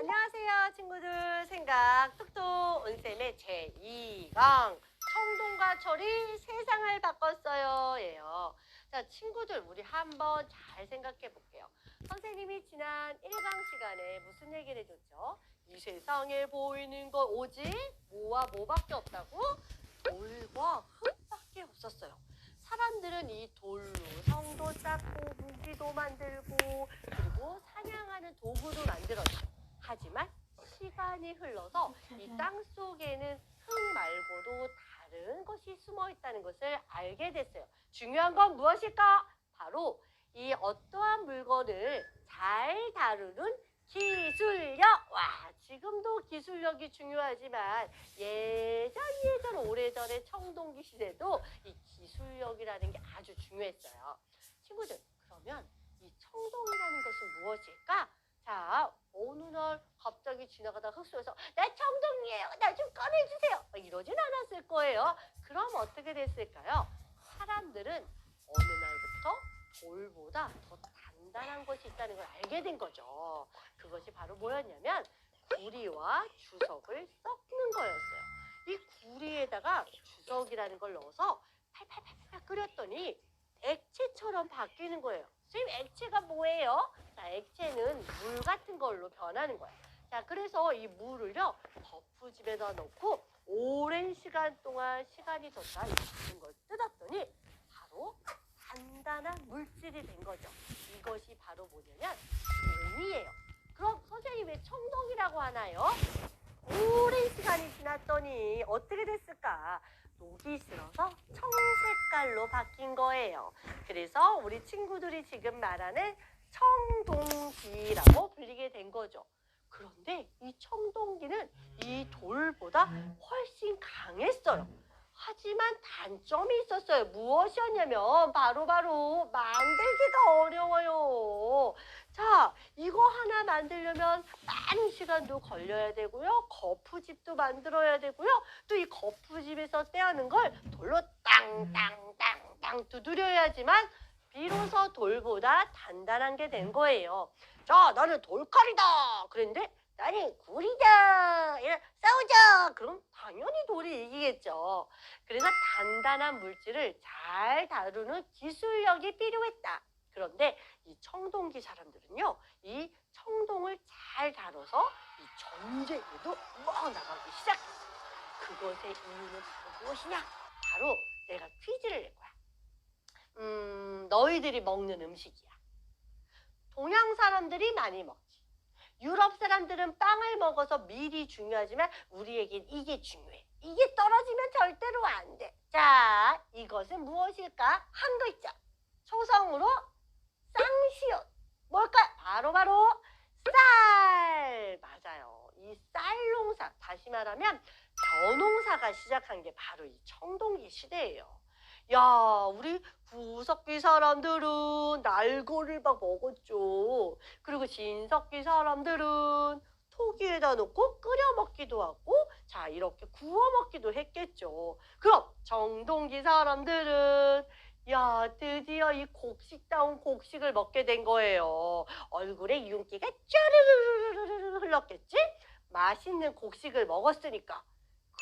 안녕하세요 친구들. 생각 뚝뚝 온쌤의 제2강 청동과 철이 세상을 바꿨어요 예요. 자 친구들 우리 한번 잘 생각해 볼게요. 선생님이 지난 1강 시간에 무슨 얘기를 해줬죠? 이 세상에 보이는 건 오직 뭐와 뭐밖에 없다고? 돌과 흙밖에 없었어요. 사람들은 이 돌로 성도 쌓고 무기도 만들고 그리고 사냥하는 도구도 만들었죠. 하지만 시간이 흘러서 이 땅 속에는 흙 말고도 다른 것이 숨어 있다는 것을 알게 됐어요. 중요한 건 무엇일까? 바로 이 어떠한 물건을 잘 다루는 기술력. 와, 지금도 기술력이 중요하지만 예전 오래전에 청동기 시대도 이 기술력이라는 게 아주 중요했어요. 친구들, 그러면 이 청동이라는 것은 무엇일까? 자, 어느 날 갑자기 지나가다 흙 속에서 나 청동이에요. 나 좀 꺼내주세요. 이러진 않았을 거예요. 그럼 어떻게 됐을까요? 사람들은 어느 날부터 돌보다 더 단단한 것이 있다는 걸 알게 된 거죠. 그것이 바로 뭐였냐면 구리와 주석을 섞는 거였어요. 이 구리에다가 주석이라는 걸 넣어서 팔팔팔팔 끓였더니 액체처럼 바뀌는 거예요. 선생님, 액체가 뭐예요? 자, 액체는 물 같은 걸로 변하는 거예요. 자, 그래서 이 물을요, 거푸집에다 넣고 오랜 시간 동안 시간이 졌다 있는 걸 뜯었더니 바로 단단한 물질이 된 거죠. 이것이 바로 뭐냐면 종이에요. 그럼 선생님 왜 청동이라고 하나요? 오랜 시간이 지났더니 어떻게 됐을까? 녹이 슬어서 청색깔로 바뀐 거예요. 그래서 우리 친구들이 지금 말하는 청동기라고 불리게 된 거죠. 그런데 이 청동기는 이 돌보다 훨씬 강했어요. 하지만 단점이 있었어요. 무엇이었냐면 바로 만들기가 어려워요. 자, 이거 하나 만들려면 많은 시간도 걸려야 되고요. 거푸집도 만들어야 되고요. 또 이 거푸집에서 떼어낸 걸 돌로 땅땅땅땅 두드려야지만 비로소 돌보다 단단한 게 된 거예요. 자, 나는 돌칼이다. 그런데 나는 구리다. 싸우자. 그럼 당연히 돌이 이기겠죠. 그래서 단단한 물질을 잘 다루는 기술력이 필요했다. 그런데 이 청동기 사람들은요, 이 청동을 잘 다뤄서 이 전쟁에도 나가기 시작했어요. 그것의 이유는 바로 무엇이냐? 바로 내가 퀴즈를 낼 거야. 너희들이 먹는 음식이야. 동양 사람들이 많이 먹지. 유럽 사람들은 빵을 먹어서 밀이 중요하지만 우리에겐 이게 중요해. 이게 떨어지면 절대로 안 돼. 자, 이것은 무엇일까? 한 글자. 초성으로 쌍시옷. 뭘까? 바로 쌀. 맞아요. 이 쌀농사, 다시 말하면 벼농사가 시작한 게 바로 이 청동기 시대예요. 야, 우리 구석기 사람들은 날거를 막 먹었죠. 그리고 진석기 사람들은 토기에다 넣고 끓여 먹기도 하고, 자, 이렇게 구워 먹기도 했겠죠. 그럼 청동기 사람들은 야, 드디어 이 곡식다운 곡식을 먹게 된 거예요. 얼굴에 윤기가 쭈르르르르 흘렀겠지? 맛있는 곡식을 먹었으니까.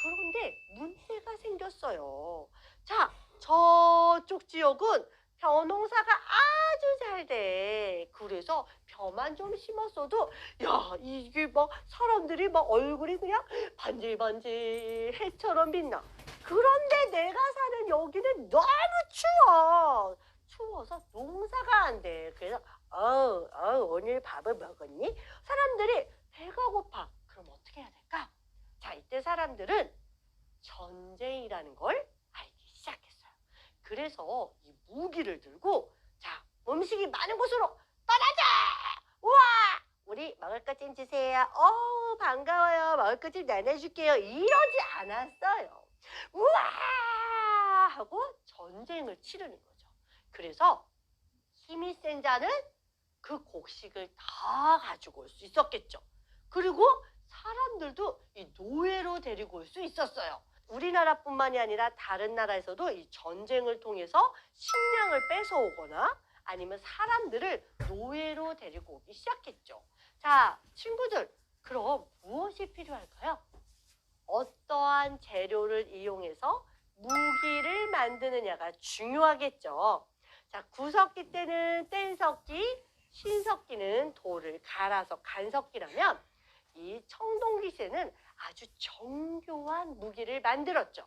그런데 문제가 생겼어요. 자, 저쪽 지역은 벼농사가 아주 잘 돼. 그래서 벼만 좀 심었어도 야, 이게 막 사람들이 막 얼굴이 그냥 반질반질 해처럼 빛나. 그런데 내가 사는 여기는 너무 추워. 추워서 농사가 안 돼. 그래서 오늘 밥을 먹었니? 사람들이 배가 고파. 그럼 어떻게 해야 될까? 자, 이때 사람들은 전쟁이라는 걸 알기 시작했어요. 그래서 이 무기를 들고 자, 음식이 많은 곳으로 떠나자! 우와! 우리 먹을 것 좀 주세요. 반가워요. 먹을 것 좀 나눠줄게요. 이러지 않았어요. 우와! 하고 전쟁을 치르는 거죠. 그래서 힘이 센 자는 그 곡식을 다 가지고 올 수 있었겠죠. 그리고 사람들도 이 노예로 데리고 올 수 있었어요. 우리나라뿐만이 아니라 다른 나라에서도 이 전쟁을 통해서 식량을 뺏어오거나 아니면 사람들을 노예로 데리고 오기 시작했죠. 자, 친구들, 그럼 무엇이 필요할까요? 어떠한 재료를 이용해서 무기를 만드느냐가 중요하겠죠. 자, 구석기 때는 뗀석기, 신석기는 돌을 갈아서 간석기라면 이 청동기 시대는 아주 정교한 무기를 만들었죠.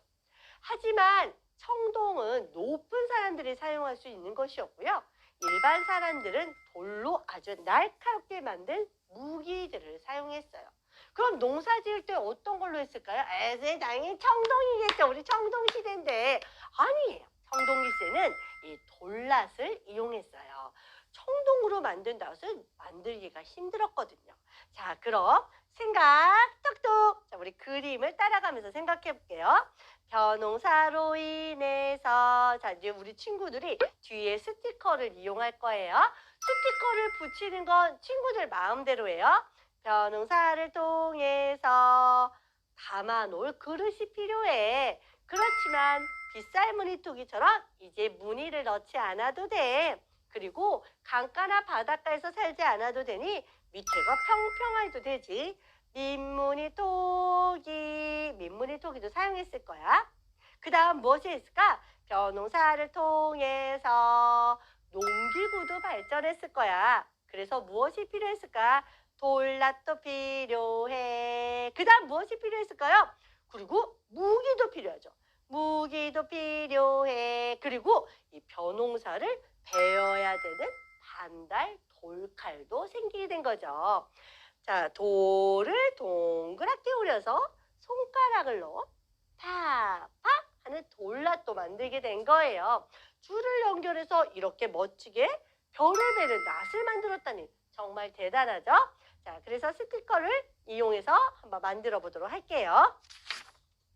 하지만 청동은 높은 사람들이 사용할 수 있는 것이었고요. 일반 사람들은 돌로 아주 날카롭게 만든 무기들을 사용했어요. 그럼 농사 지을 때 어떤 걸로 했을까요? 당연히 청동이겠죠. 우리 청동 시대인데. 아니에요. 청동기 시대는 이 돌낫을 이용했어요. 청동으로 만든 낫은 만들기가 힘들었거든요. 자, 그럼 생각 톡톡. 자, 우리 그림을 따라가면서 생각해 볼게요. 벼농사로 인해서, 자, 이제 우리 친구들이 뒤에 스티커를 이용할 거예요. 스티커를 붙이는 건 친구들 마음대로예요. 벼농사를 통해서 담아놓을 그릇이 필요해. 그렇지만 빗살 무늬토기처럼 이제 무늬를 넣지 않아도 돼. 그리고 강가나 바닷가에서 살지 않아도 되니 밑에가 평평해도 되지. 민무늬토기도 사용했을 거야. 그 다음 무엇이 있을까? 벼농사를 통해서 농기구도 발전했을 거야. 그래서 무엇이 필요했을까? 돌낫도 필요해. 그 다음 무엇이 필요했을까요? 그리고 무기도 필요하죠. 무기도 필요해. 그리고 이 벼농사를 베어야 되는 반달 돌칼도 생기게 된 거죠. 자, 돌을 동그랗게 오려서 손가락을 넣어 팍팍 하는 돌낫도 만들게 된 거예요. 줄을 연결해서 이렇게 멋지게 별을 베는 낫을 만들었다니 정말 대단하죠? 자, 그래서 스티커를 이용해서 한번 만들어 보도록 할게요.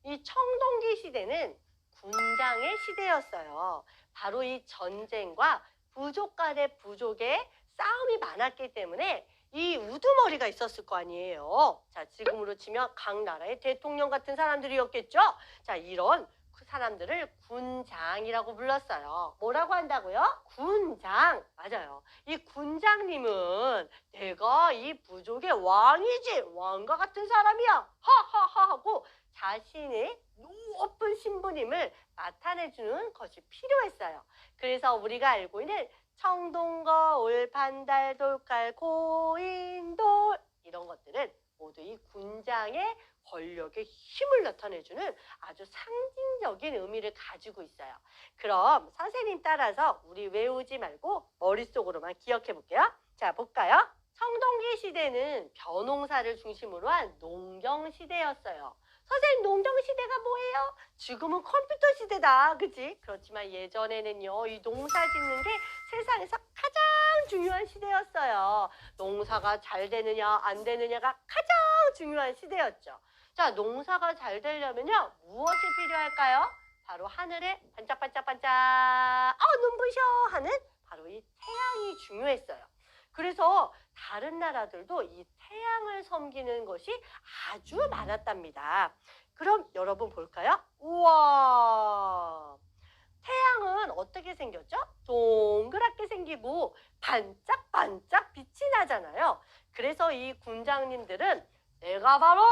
이 청동기 시대는 군장의 시대였어요. 바로 이 전쟁과 부족 간의 부족의 싸움이 많았기 때문에 이 우두머리가 있었을 거 아니에요. 자, 지금으로 치면 각 나라의 대통령 같은 사람들이었겠죠. 자, 이런 그 사람들을 군장이라고 불렀어요. 뭐라고 한다고요? 군장. 맞아요. 이 군장님은 내가 이 부족의 왕이지. 왕과 같은 사람이야. 하하하 하고 자신의 높은 신부님을 나타내주는 것이 필요했어요. 그래서 우리가 알고 있는 청동거울, 반달, 돌칼, 고인돌 이런 것들은 모두 이 군장의 권력의 힘을 나타내주는 아주 상징적인 의미를 가지고 있어요. 그럼 선생님 따라서 우리 외우지 말고 머릿속으로만 기억해 볼게요. 자, 볼까요? 청동기 시대는 벼농사를 중심으로 한 농경 시대였어요. 선생님, 농경 시대가 뭐예요? 지금은 컴퓨터 시대다, 그치? 그렇지만 예전에는요, 이 농사 짓는 게 세상에서 가장 중요한 시대였어요. 농사가 잘 되느냐 안 되느냐가 가장 중요한 시대였죠. 자, 농사가 잘 되려면요, 무엇이 필요할까요? 바로 하늘에 반짝반짝반짝 눈부셔 하는 바로 이 태양이 중요했어요. 그래서 다른 나라들도 이 태양을 섬기는 것이 아주 많았답니다. 그럼 여러분 볼까요? 우와! 태양은 어떻게 생겼죠? 동그랗게 생기고 반짝반짝 빛이 나잖아요. 그래서 이 군장님들은 내가 바로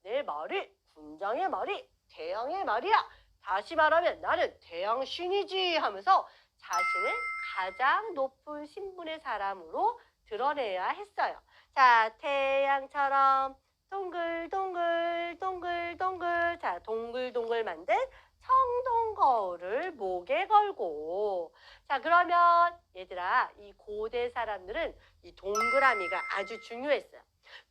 내 말이 군장의 말이 태양의 말이야. 다시 말하면 나는 태양신이지 하면서 자신을 가장 높은 신분의 사람으로 드러내야 했어요. 자, 태양처럼 동글동글 동글동글 자, 동글동글 만든 청동거울을 목에 걸고 자, 그러면 얘들아 이 고대 사람들은 이 동그라미가 아주 중요했어요.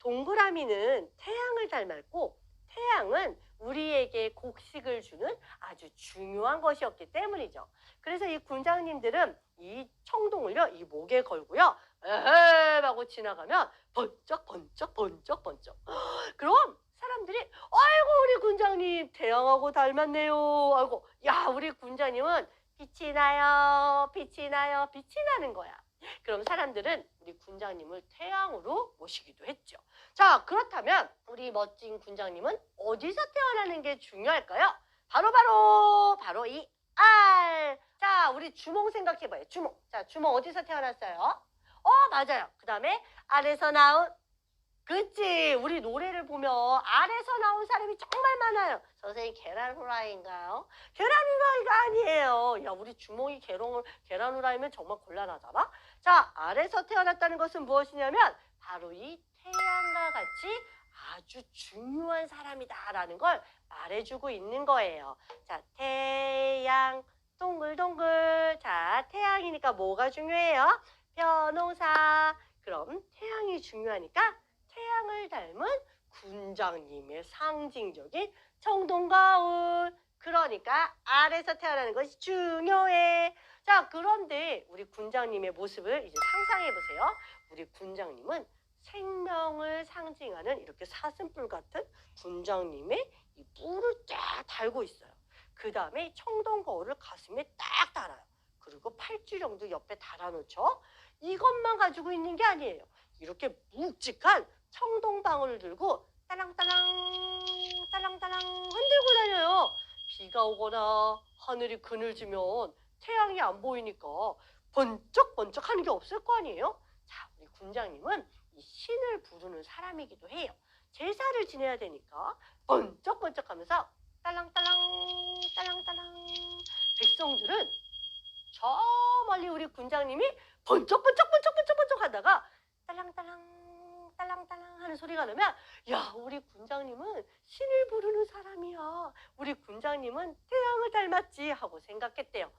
동그라미는 태양을 닮았고 태양은 우리에게 곡식을 주는 아주 중요한 것이었기 때문이죠. 그래서 이 군장님들은 이 청동을요, 이 목에 걸고요, 에헤 하고 지나가면 번쩍 번쩍 번쩍 번쩍. 그럼 사람들이 아이고 우리 군장님 태양하고 닮았네요. 아이고 야 우리 군장님은 빛이 나요, 빛이 나요, 빛이 나는 거야. 그럼 사람들은 우리 군장님을 태양으로 모시기도 했죠. 자, 그렇다면 우리 멋진 군장님은 어디서 태어나는 게 중요할까요? 바로 이 알. 자, 우리 주몽 생각해봐요. 주몽. 자, 주몽 어디서 태어났어요? 맞아요. 그 다음에 알에서 나온 그치. 우리 노래를 보면 알에서 나온 사람이 정말 많아요. 선생님 계란 후라이인가요? 계란 후라이가 아니에요. 야, 우리 주몽이 계란 후라이면 정말 곤란하잖아. 자, 알에서 태어났다는 것은 무엇이냐면 바로 이 태양과 같이 아주 중요한 사람이다라는 걸 말해주고 있는 거예요. 자, 태양 동글동글. 자, 태양이니까 뭐가 중요해요? 변호사. 그럼 태양이 중요하니까 태양을 닮은 군장님의 상징적인 청동가을. 그러니까 알에서 태어나는 것이 중요해. 자, 그런데 우리 군장님의 모습을 이제 상상해 보세요. 우리 군장님은 생명을 상징하는 이렇게 사슴뿔 같은 군장님의 이 뿔을 쫙 달고 있어요. 그 다음에 청동거울을 가슴에 딱 달아요. 그리고 팔찌령도 옆에 달아놓죠. 이것만 가지고 있는 게 아니에요. 이렇게 묵직한 청동방울을 들고 따랑따랑 따랑따랑 흔들고 다녀요. 비가 오거나 하늘이 그늘지면 태양이 안 보이니까 번쩍번쩍 하는 게 없을 거 아니에요. 자, 우리 군장님은 이 신을 부르는 사람이기도 해요. 제사를 지내야 되니까 번쩍번쩍 하면서 딸랑딸랑 딸랑딸랑. 백성들은 저 멀리 우리 군장님이 번쩍번쩍 하다가 딸랑딸랑 딸랑딸랑 하는 소리가 나면 야, 우리 군장님은 신을 부르는 사람이야. 우리 군장님은 태양을 닮았지 하고 생각했대요.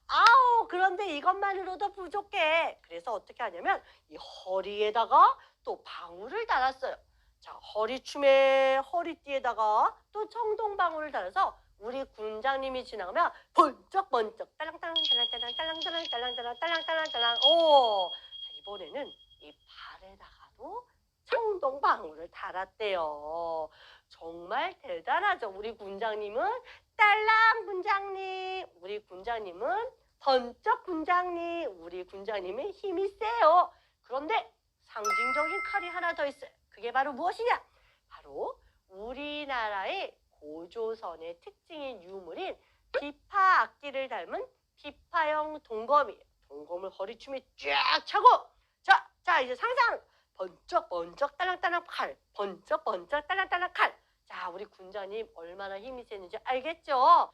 아우, 그런데 이것만으로도 부족해. 그래서 어떻게 하냐면 이 허리에다가 또 방울을 달았어요. 자, 허리춤에 허리띠에다가 또 청동방울을 달아서 우리 군장님이 지나가면 번쩍번쩍 딸랑딸랑 딸랑딸랑 딸랑딸랑 딸랑딸랑 딸랑딸랑 딸랑. 오, 자, 이번에는 이 발에다가도 청동방울을 달았대요. 정말 대단하죠. 우리 군장님은 딸랑 군장님, 우리 군장님은 번쩍 군장님, 우리 군장님의 힘이 세요. 그런데 상징적인 칼이 하나 더 있어요. 그게 바로 무엇이냐? 바로 우리나라의 고조선의 특징인 유물인 비파 악기를 닮은 비파형 동검이에요. 동검을 허리춤에 쫙 차고 자 이제 상상! 번쩍번쩍 딸랑딸랑 칼, 번쩍번쩍 딸랑딸랑 칼. 자, 우리 군장님 얼마나 힘이 세는지 알겠죠?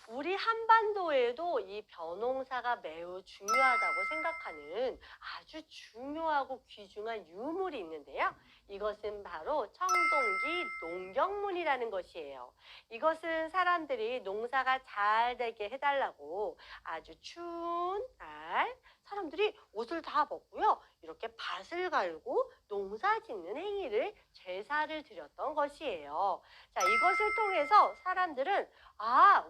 우리 한반도에도 이 벼농사가 매우 중요하다고 생각하는 아주 중요하고 귀중한 유물이 있는데요. 이것은 바로 청동기 농경문이라는 것이에요. 이것은 사람들이 농사가 잘 되게 해달라고 아주 추운 날 사람들이 옷을 다 벗고요. 이렇게 밭을 갈고 농사 짓는 행위를 제사를 드렸던 것이에요. 자, 이것을 통해서 사람들은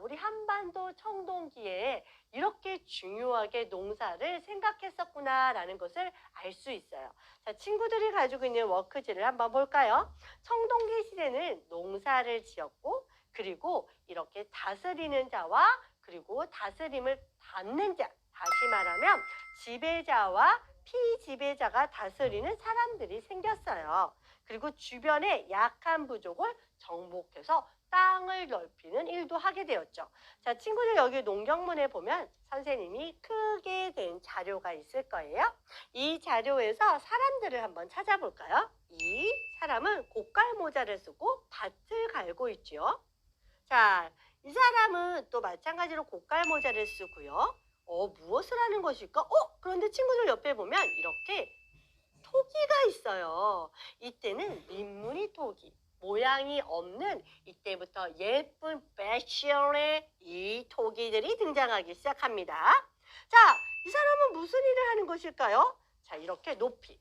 우리 한반도 청동기에 이렇게 중요하게 농사를 생각했었구나라는 것을 알 수 있어요. 자, 친구들이 가지고 있는 워크지를 한번 볼까요? 청동기 시대는 농사를 지었고 그리고 이렇게 다스리는 자와 그리고 다스림을 받는 자, 다시 말하면 지배자와 피지배자가 다스리는 사람들이 생겼어요. 그리고 주변의 약한 부족을 정복해서 땅을 넓히는 일도 하게 되었죠. 자, 친구들 여기 농경문에 보면 선생님이 크게 된 자료가 있을 거예요. 이 자료에서 사람들을 한번 찾아볼까요? 이 사람은 고깔 모자를 쓰고 밭을 갈고 있죠. 자, 이 사람은 또 마찬가지로 고깔 모자를 쓰고요. 무엇을 하는 것일까? 그런데 친구들 옆에 보면 이렇게 토기가 있어요. 이때는 민무늬 토기. 모양이 없는 이때부터 예쁜 패션의 이 토기들이 등장하기 시작합니다. 자, 이 사람은 무슨 일을 하는 것일까요? 자, 이렇게 높이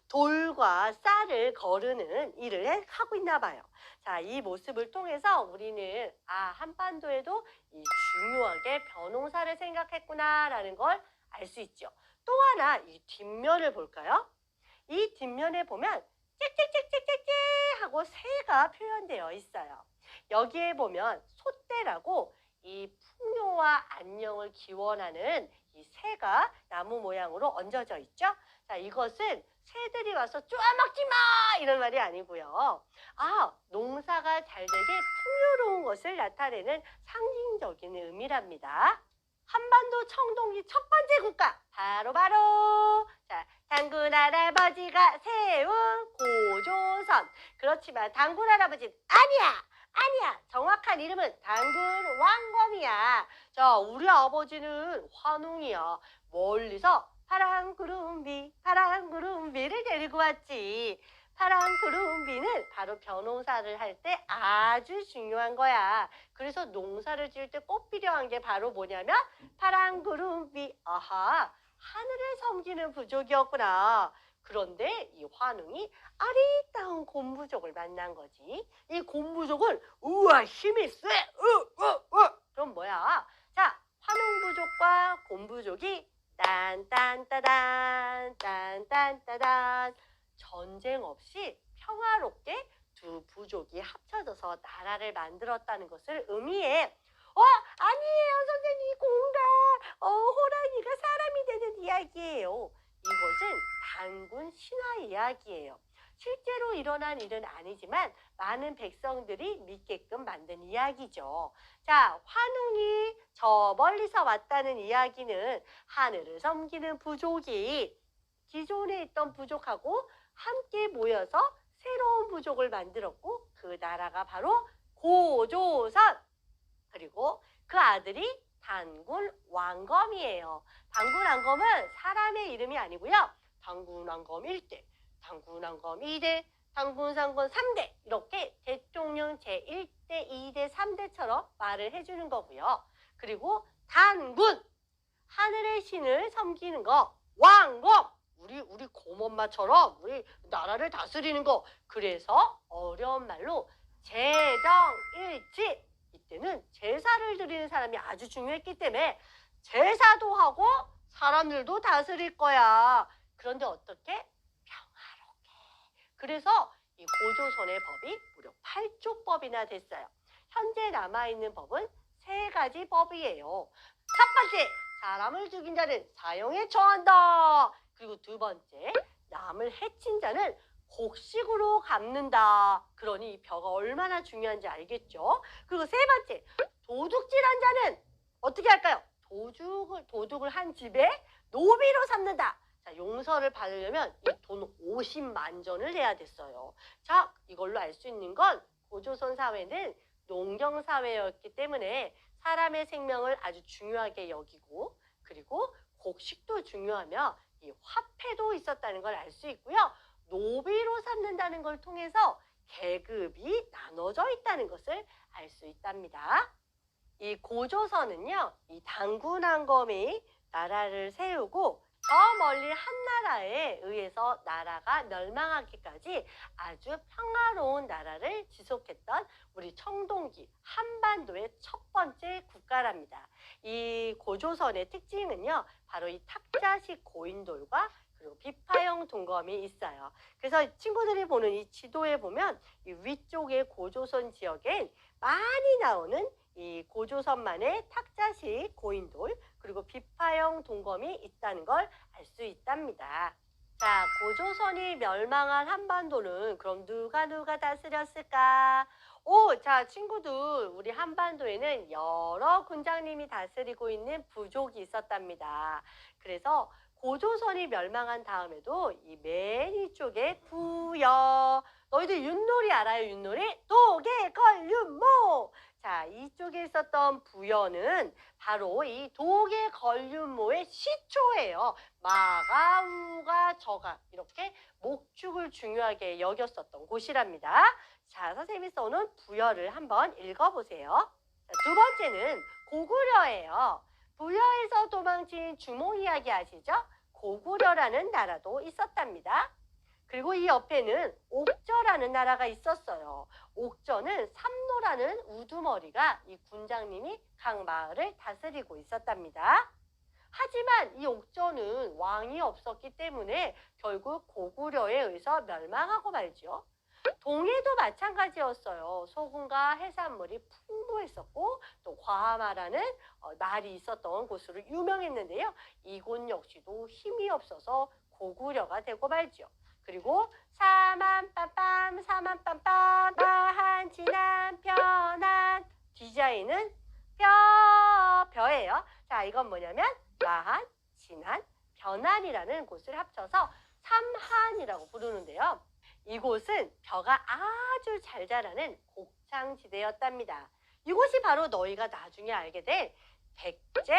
돌과 쌀을 거르는 일을 하고 있나 봐요. 자, 이 모습을 통해서 우리는 한반도에도 이 중요하게 벼농사를 생각했구나라는 걸 알 수 있죠. 또 하나 이 뒷면을 볼까요? 이 뒷면에 보면 짹짹짹짹짹짹 하고 새가 표현되어 있어요. 여기에 보면 솥대라고 이 풍요와 안녕을 기원하는 이 새가 나무 모양으로 얹어져 있죠. 자, 이것은 새들이 와서 쪼아먹지 마! 이런 말이 아니고요. 농사가 잘 되게 풍요로운 것을 나타내는 상징적인 의미랍니다. 한반도 청동기 첫 번째 국가 바로 자, 당군 할아버지가 세운 그렇지만 단군 할아버지는 아니야. 정확한 이름은 단군 왕검이야. 자, 우리 아버지는 환웅이야. 멀리서 파란 구름비를 데리고 왔지. 파란 구름비는 바로 벼농사를 할 때 아주 중요한 거야. 그래서 농사를 지을 때 꼭 필요한 게 바로 뭐냐면 파란 구름비. 아하, 하늘을 섬기는 부족이었구나. 그런데 이 환웅이 아리따운 곰부족을 만난 거지. 이 곰부족은 우와 힘이 세. 그럼 뭐야? 자, 환웅부족과 곰부족이 딴딴따단 전쟁 없이 평화롭게 두 부족이 합쳐져서 나라를 만들었다는 것을 의미해. 아니에요 선생님, 공가 호랑이가 사람이 되는 이야기예요. 이것은 단군 신화 이야기예요. 실제로 일어난 일은 아니지만 많은 백성들이 믿게끔 만든 이야기죠. 자, 환웅이 저 멀리서 왔다는 이야기는 하늘을 섬기는 부족이 기존에 있던 부족하고 함께 모여서 새로운 부족을 만들었고 그 나라가 바로 고조선. 그리고 그 아들이 단군 왕검이에요. 단군 왕검은 사람의 이름이 아니고요. 단군 왕검 1대, 단군 왕검 2대, 단군 상검 3대 이렇게 대통령 제1대, 2대, 3대처럼 말을 해주는 거고요. 그리고 단군, 하늘의 신을 섬기는 거. 왕검, 우리 곰엄마처럼 우리 나라를 다스리는 거. 그래서 어려운 말로 제정일치. 이때는 제사를 드리는 사람이 아주 중요했기 때문에 제사도 하고 사람들도 다스릴 거야. 그런데 어떻게? 평화롭게. 그래서 이 고조선의 법이 무려 8조법이나 됐어요. 현재 남아있는 법은 3가지 법이에요. 첫 번째, 사람을 죽인 자는 사형에 처한다. 그리고 두 번째, 남을 해친 자는 곡식으로 갚는다. 그러니 이 벼가 얼마나 중요한지 알겠죠? 그리고 세 번째, 도둑질한 자는 어떻게 할까요? 도둑을 한 집에 노비로 삼는다. 자, 용서를 받으려면 이 돈 50만 전을 내야 됐어요. 자, 이걸로 알 수 있는 건 고조선 사회는 농경 사회였기 때문에 사람의 생명을 아주 중요하게 여기고 그리고 곡식도 중요하며 이 화폐도 있었다는 걸 알 수 있고요. 노비로 삼는다는 걸 통해서 계급이 나눠져 있다는 것을 알 수 있답니다. 이 고조선은요, 이 단군왕검이 나라를 세우고 저 멀리 한나라에 의해서 나라가 멸망하기까지 아주 평화로운 나라를 지속했던 우리 청동기 한반도의 첫 번째 국가랍니다. 이 고조선의 특징은요, 바로 이 탁자식 고인돌과 그리고 비파형 동검이 있어요. 그래서 친구들이 보는 이 지도에 보면 이 위쪽의 고조선 지역엔 많이 나오는 이 고조선만의 탁자식 고인돌 그리고 비파형 동검이 있다는 걸 알 수 있답니다. 자, 고조선이 멸망한 한반도는 그럼 누가 다스렸을까? 자, 친구들, 우리 한반도에는 여러 군장님이 다스리고 있는 부족이 있었답니다. 그래서 고조선이 멸망한 다음에도 이 맨 이쪽에 부여, 너희들 윷놀이 알아요? 윷놀이? 도개걸륜모. 자, 이쪽에 있었던 부여는 바로 이 도개걸륜모의 시초예요. 마가, 우가, 저가 이렇게 목축을 중요하게 여겼었던 곳이랍니다. 자, 선생님이 써놓은 부여를 한번 읽어보세요. 자, 두 번째는 고구려예요. 부여에서 도망친 주몽 이야기 아시죠? 고구려라는 나라도 있었답니다. 그리고 이 옆에는 옥저라는 나라가 있었어요. 옥저는 삼노라는 우두머리가 이 군장님이 각 마을을 다스리고 있었답니다. 하지만 이 옥저는 왕이 없었기 때문에 결국 고구려에 의해서 멸망하고 말죠. 동해도 마찬가지였어요. 소금과 해산물이 풍부했었고 또 과하마라는 말이 있었던 곳으로 유명했는데요. 이곳 역시도 힘이 없어서 고구려가 되고 말죠. 그리고 사만빰빰 마한 진한 편한 디자인은 벼예요. 자, 이건 뭐냐면 마한, 진한, 편안이라는 곳을 합쳐서 삼한이라고 부르는데요. 이곳은 벼가 아주 잘 자라는 곡창지대였답니다. 이곳이 바로 너희가 나중에 알게 될 백제,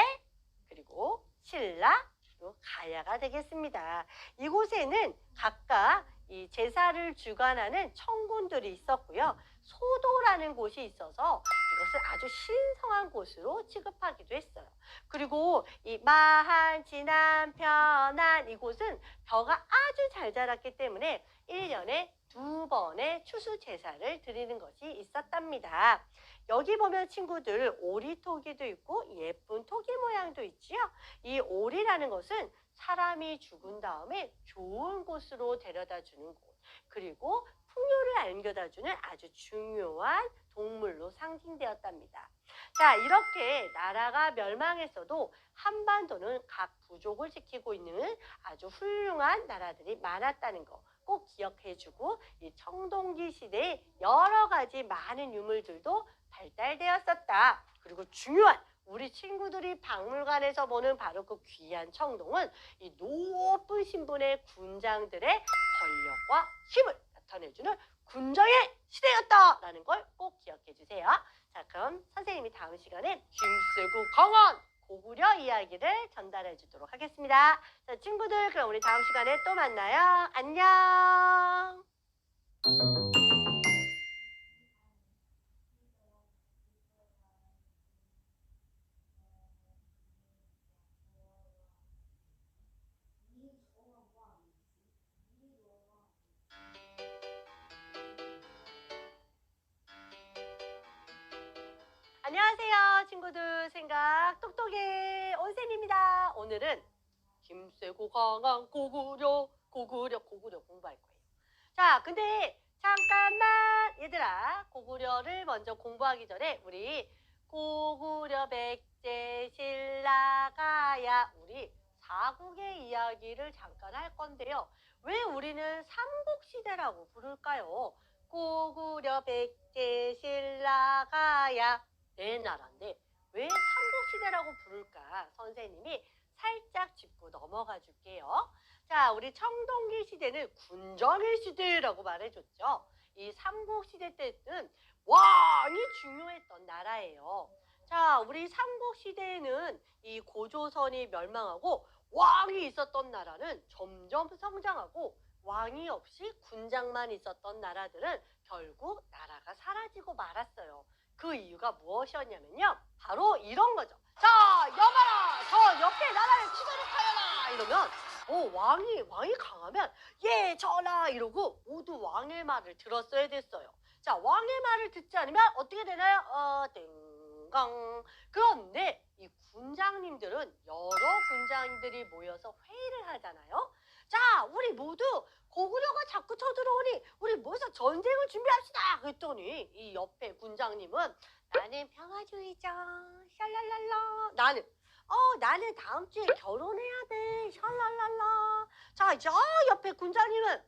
그리고 신라, 그리고 가야가 되겠습니다. 이곳에는 각각 이 제사를 주관하는 청군들이 있었고요. 소도라는 곳이 있어서 이것을 아주 신성한 곳으로 취급하기도 했어요. 그리고 이 마한, 진안, 편안 이곳은 벼가 아주 잘 자랐기 때문에 1년에 2번의 추수 제사를 드리는 것이 있었답니다. 여기 보면 친구들 오리토기도 있고 예쁜 토기 모양도 있지요. 이 오리라는 것은 사람이 죽은 다음에 좋은 곳으로 데려다 주는 곳, 그리고 풍요를 안겨다 주는 아주 중요한 동물로 상징되었답니다. 자, 이렇게 나라가 멸망했어도 한반도는 각 부족을 지키고 있는 아주 훌륭한 나라들이 많았다는 거 꼭 기억해주고, 이 청동기 시대에 여러 가지 많은 유물들도 발달되었었다. 그리고 중요한 우리 친구들이 박물관에서 보는 바로 그 귀한 청동은 이 높은 신분의 군장들의 권력과 힘을 나타내주는 군장의 시대였다라는 걸 꼭 기억해 주세요. 자, 그럼 선생님이 다음 시간에 김세구 강원 고구려 이야기를 전달해 주도록 하겠습니다. 자, 친구들, 그럼 우리 다음 시간에 또 만나요. 안녕. 안녕하세요, 친구들. 생각 똑똑해 온쌤입니다. 오늘은 김세고 강한 고구려 공부할 거예요. 자, 근데 잠깐만 얘들아, 고구려를 먼저 공부하기 전에 우리 고구려, 백제, 신라, 가야 우리 사국의 이야기를 잠깐 할 건데요. 왜 우리는 삼국시대라고 부를까요? 고구려, 백제, 신라, 가야 네 나라인데 왜 삼국시대라고 부를까? 선생님이 살짝 짚고 넘어가 줄게요. 자, 우리 청동기 시대는 군정의 시대라고 말해줬죠. 이 삼국시대 때는 왕이 중요했던 나라예요. 자, 우리 삼국시대에는 이 고조선이 멸망하고 왕이 있었던 나라는 점점 성장하고, 왕이 없이 군장만 있었던 나라들은 결국 나라가 사라지고 말았어요. 그 이유가 무엇이었냐면요, 바로 이런 거죠. 자, 여봐라, 저 옆에 나라를 추격하여라 이러면 왕이 강하면 예 전하 이러고 모두 왕의 말을 들었어야 됐어요. 자, 왕의 말을 듣지 않으면 어떻게 되나요? 땡강. 그런데 이 군장님들은 여러 군장들이 모여서 회의를 하잖아요. 자, 우리 모두 고구려가 자꾸 쳐들어오니 우리 모여서 전쟁을 준비합시다 그랬더니 이 옆에 군장님은 나는 평화주의자 샬랄랄라, 나는 다음 주에 결혼해야 돼 샬랄랄라. 자, 저 옆에 군장님은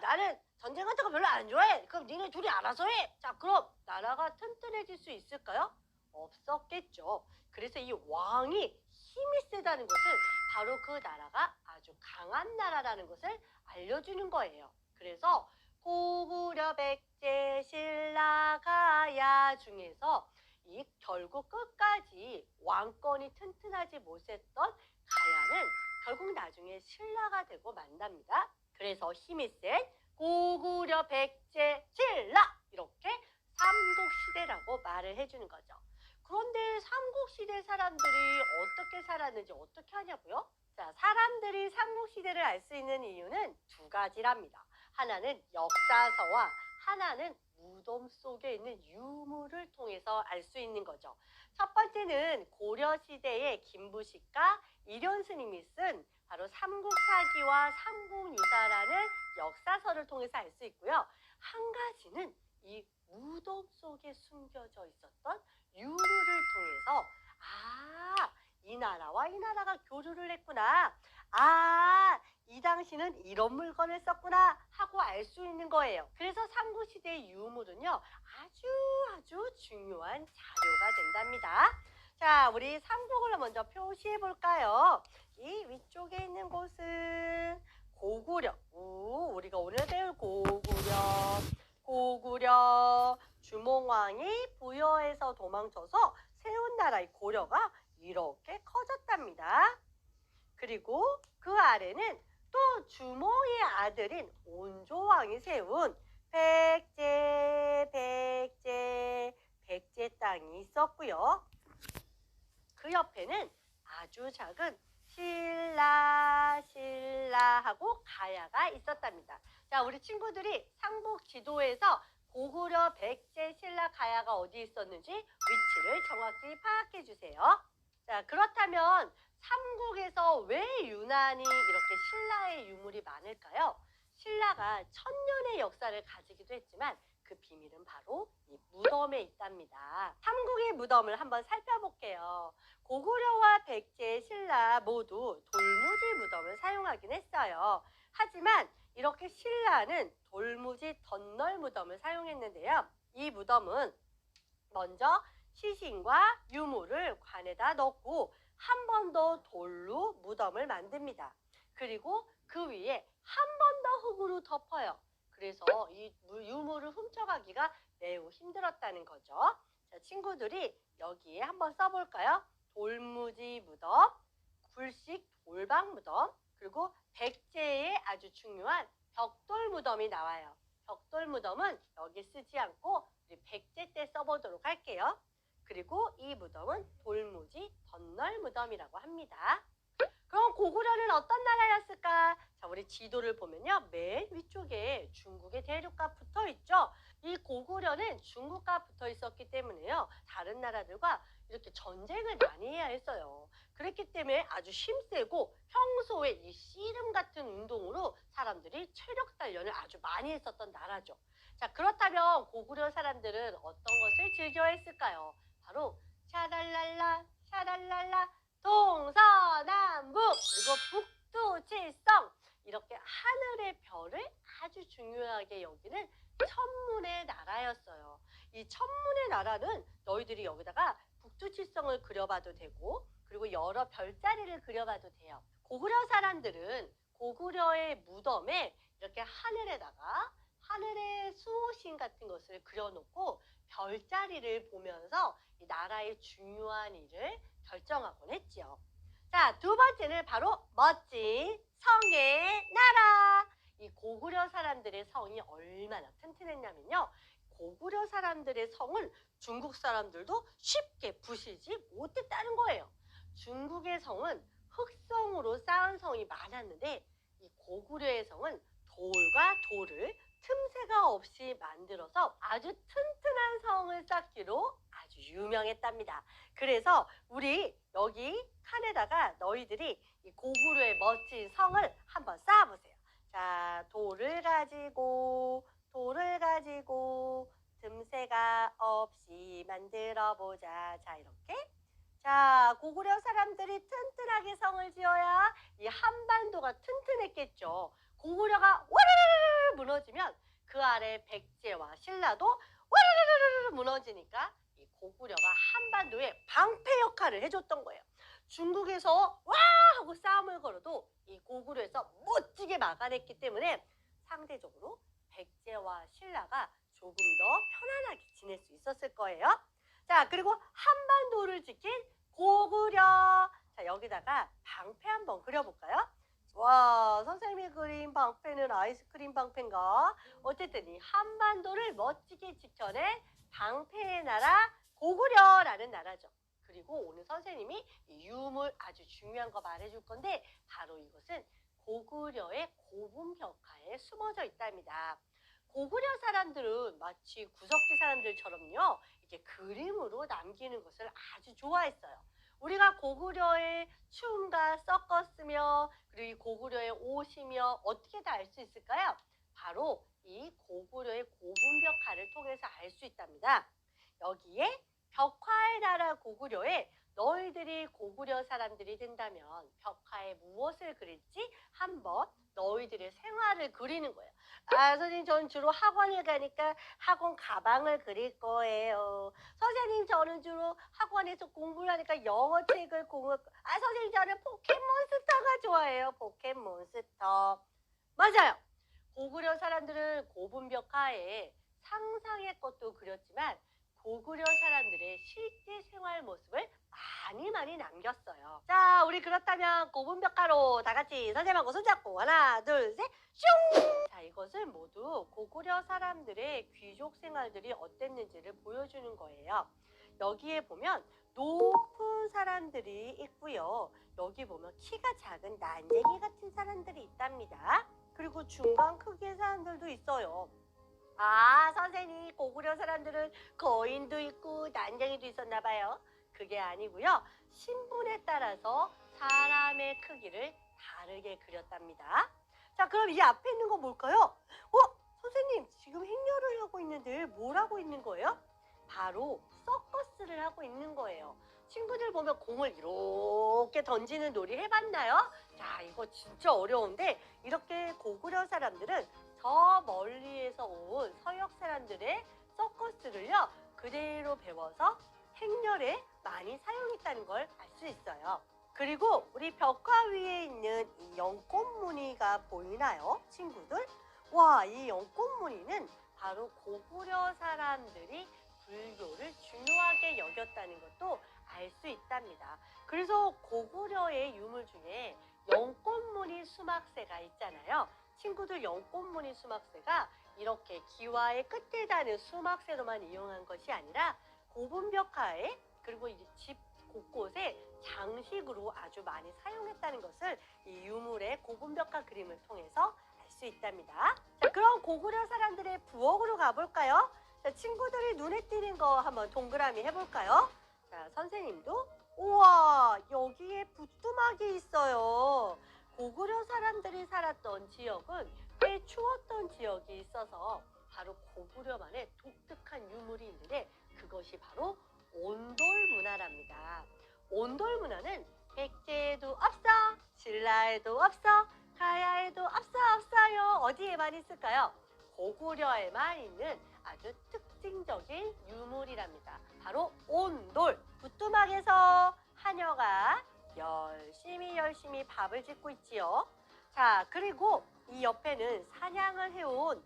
나는 전쟁 같은 거 별로 안 좋아해. 그럼 니네 둘이 알아서 해. 자, 그럼 나라가 튼튼해질 수 있을까요? 없었겠죠. 그래서 이 왕이 힘이 세다는 것을 바로 그 나라가 아주 강한 나라라는 것을 알려주는 거예요. 그래서 고구려, 백제, 신라, 가야 중에서 이 결국 끝까지 왕권이 튼튼하지 못했던 가야는 결국 나중에 신라가 되고 만답니다. 그래서 힘이 센 고구려, 백제, 신라 이렇게 삼국시대라고 말을 해주는 거죠. 그런데 삼국시대 사람들이 어떻게 살았는지 어떻게 하냐고요? 자, 사람들이 삼국시대를 알 수 있는 이유는 두 가지랍니다. 하나는 역사서와 하나는 무덤 속에 있는 유물을 통해서 알 수 있는 거죠. 첫 번째는 고려시대의 김부식과 이련스님이 쓴 바로 삼국사기와 삼국유사라는 역사서를 통해서 알 수 있고요. 한 가지는 이 무덤 속에 숨겨져 있었던 유물을 통해서 이 나라와 이 나라가 교류를 했구나. 이 당시는 이런 물건을 썼구나 하고 알 수 있는 거예요. 그래서 삼국시대의 유물은요, 아주 중요한 자료가 된답니다. 자, 우리 삼국을 먼저 표시해 볼까요? 이 위쪽에 있는 곳은 고구려. 우리가 오늘 배울 고구려 주몽왕이 부여에서 도망쳐서 세운 나라 의 고려가 이렇게 커졌답니다. 그리고 그 아래는 또 주몽의 아들인 온조왕이 세운 백제 땅이 있었고요. 그 옆에는 아주 작은 신라하고 가야가 있었답니다. 자, 우리 친구들이 상북 지도에서 고구려, 백제, 신라, 가야가 어디 있었는지 위치를 정확히 파악해 주세요. 자, 그렇다면 삼국에서 왜 유난히 이렇게 신라의 유물이 많을까요? 신라가 1000년의 역사를 가지기도 했지만 그 비밀은 바로 이 무덤에 있답니다. 삼국의 무덤을 한번 살펴볼게요. 고구려와 백제, 신라 모두 돌무지 무덤을 사용하긴 했어요. 하지만 이렇게 신라는 돌무지 덧널 무덤을 사용했는데요. 이 무덤은 먼저 시신과 유물을 관에다 넣고 한 번 더 돌로 무덤을 만듭니다. 그리고 그 위에 한 번 더 흙으로 덮어요. 그래서 이 유물을 훔쳐가기가 매우 힘들었다는 거죠. 자, 친구들이 여기에 한번 써볼까요? 돌무지 무덤, 굴식 돌방 무덤, 그리고 백제의 아주 중요한 벽돌 무덤이 나와요. 벽돌 무덤은 여기 쓰지 않고 우리 백제 때 써보도록 할게요. 그리고 이 무덤은 돌무지 덧널 무덤이라고 합니다. 그럼 고구려는 어떤 나라였을까? 자, 우리 지도를 보면요. 맨 위쪽에 중국의 대륙과 붙어 있죠. 이 고구려는 중국과 붙어 있었기 때문에요. 다른 나라들과 이렇게 전쟁을 많이 해야 했어요. 그렇기 때문에 아주 힘세고 평소에 이 씨름 같은 운동으로 사람들이 체력 단련을 아주 많이 했었던 나라죠. 자, 그렇다면 고구려 사람들은 어떤 것을 즐겨 했을까요? 바로 샤랄랄라 샤랄랄라 동서남북 그리고 북두칠성 이렇게 하늘의 별을 아주 중요하게 여기는 천문의 나라였어요. 이 천문의 나라는 너희들이 여기다가 북두칠성을 그려봐도 되고 그리고 여러 별자리를 그려봐도 돼요. 고구려 사람들은 고구려의 무덤에 이렇게 하늘에다가 하늘의 수호신 같은 것을 그려놓고 별자리를 보면서 이 나라의 중요한 일을 결정하곤 했지요. 자, 두 번째는 바로 멋진 성의 나라. 이 고구려 사람들의 성이 얼마나 튼튼했냐면요. 고구려 사람들의 성은 중국 사람들도 쉽게 부시지 못했다는 거예요. 중국의 성은 흙성으로 쌓은 성이 많았는데 이 고구려의 성은 돌과 돌을 틈새가 없이 만들어서 아주 튼튼한 성을 쌓기로 아주 유명했답니다. 그래서 우리 여기 칸에다가 너희들이 이 고구려의 멋진 성을 한번 쌓아보세요. 자, 돌을 가지고 틈새가 없이 만들어보자. 자, 이렇게. 자, 고구려 사람들이 튼튼하게 성을 지어야 이 한반도가 튼튼했겠죠. 고구려가 와르르르 무너지면 그 아래 백제와 신라도 와르르르 무너지니까 이 고구려가 한반도에 방패 역할을 해줬던 거예요. 중국에서 와 하고 싸움을 걸어도 이 고구려에서 멋지게 막아냈기 때문에 상대적으로 백제와 신라가 조금 더 편안하게 지낼 수 있었을 거예요. 자, 그리고 한반도를 지킨 고구려. 자, 여기다가 방패 한번 그려볼까요? 와, 선생님이 그린 방패는 아이스크림 방패인가? 어쨌든 이 한반도를 멋지게 지켜낸 방패의 나라 고구려라는 나라죠. 그리고 오늘 선생님이 이 유물 아주 중요한 거 말해줄 건데 바로 이것은 고구려의 고분벽화에 숨어져 있답니다. 고구려 사람들은 마치 구석기 사람들처럼요. 이렇게 그림으로 남기는 것을 아주 좋아했어요. 우리가 고구려의 춤과 섞었으며 그리고 이 고구려의 옷이며 어떻게 다 알 수 있을까요? 바로 이 고구려의 고분벽화를 통해서 알 수 있답니다. 여기에 벽화의 나라 고구려에 너희들이 고구려 사람들이 된다면 벽화에 무엇을 그릴지 한번 너희들의 생활을 그리는 거예요. 아, 선생님 저는 주로 학원을 가니까 학원 가방을 그릴 거예요. 선생님 저는 주로 학원에서 공부를 하니까 영어 책을 아, 선생님 저는 포켓몬스터가 좋아해요. 포켓몬스터. 맞아요. 고구려 사람들은 고분벽화에 상상의 것도 그렸지만 고구려 사람들의 실제 생활 모습을 많이 남겼어요. 자, 우리 그렇다면 고분벽가로 다 같이 선생님하고 손잡고 하나, 둘, 셋, 슝! 자, 이것은 모두 고구려 사람들의 귀족 생활들이 어땠는지를 보여주는 거예요. 여기에 보면 높은 사람들이 있고요. 여기 보면 키가 작은 난쟁이 같은 사람들이 있답니다. 그리고 중간 크기의 사람들도 있어요. 아, 선생님, 고구려 사람들은 거인도 있고 난쟁이도 있었나 봐요. 그게 아니고요. 신분에 따라서 사람의 크기를 다르게 그렸답니다. 자, 그럼 이 앞에 있는 건 뭘까요? 선생님, 지금 행렬을 하고 있는데 뭘 하고 있는 거예요? 바로 서커스를 하고 있는 거예요. 친구들 보면 공을 이렇게 던지는 놀이 해봤나요? 자, 이거 진짜 어려운데 이렇게 고구려 사람들은 저 멀리에서 온 서역 사람들의 서커스를요 그대로 배워서 행렬에 많이 사용했다는 걸 알 수 있어요. 그리고 우리 벽화 위에 있는 이 연꽃무늬가 보이나요, 친구들? 와, 이 연꽃무늬는 바로 고구려 사람들이 불교를 중요하게 여겼다는 것도 알 수 있답니다. 그래서 고구려의 유물 중에 연꽃무늬 수막새가 있잖아요. 친구들, 연꽃무늬 수막새가 이렇게 기와의 끝에 다는 수막새로만 이용한 것이 아니라 고분벽화에 그리고 이제 집 곳곳에 장식으로 아주 많이 사용했다는 것을 이 유물의 고분벽화 그림을 통해서 알 수 있답니다. 자, 그럼 고구려 사람들의 부엌으로 가볼까요? 자, 친구들이 눈에 띄는 거 한번 동그라미 해볼까요? 자, 선생님도 우와, 여기에 부뚜막이 있어요. 고구려 사람들이 살았던 지역은 꽤 추웠던 지역이 있어서 바로 고구려만의 독특한 유물이 있는데 그것이 바로 온돌 문화랍니다. 온돌 문화는 백제에도 없어, 신라에도 없어, 가야에도 없어요. 어디에만 있을까요? 고구려에만 있는 아주 특징적인 유물이랍니다. 바로 온돌. 부뚜막에서 하녀가 열심히 밥을 짓고 있지요. 자, 그리고 이 옆에는 사냥을 해온